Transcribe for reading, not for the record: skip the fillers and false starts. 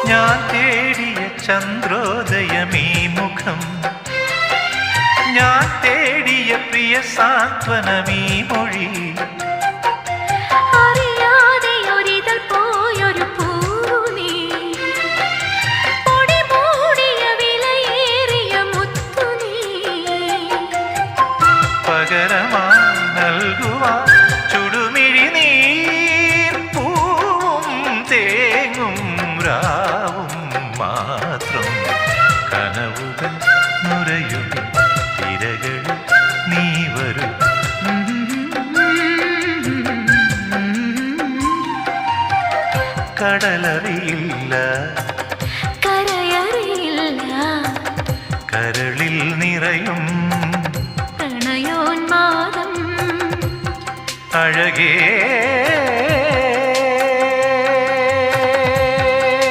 ഞാൻ തേടിയ ചന്ദ്രോദയമീ മുഖം, ഞാൻ തേടിയ പ്രിയ സാന്ത്വനമീ മൊഴി. അറിയാതെയൊരിതൾ പോയൊരു പൂനീ, പൊടി മൂടിയ വിലയേറിയ മുത്തുനീ. പകരമായി നൽകുവാൻ ചുടുമിഴി നീർ പൂവും തേങ്ങും രാവും മാത്രം. കനവുകൾ നുരയും തിരകളിൽ നീ വരും. കടലറിയില്ല, കരയറിയില്ല, കരളിൽ നിറയും പ്രണയോന്മാദം അഴകേ.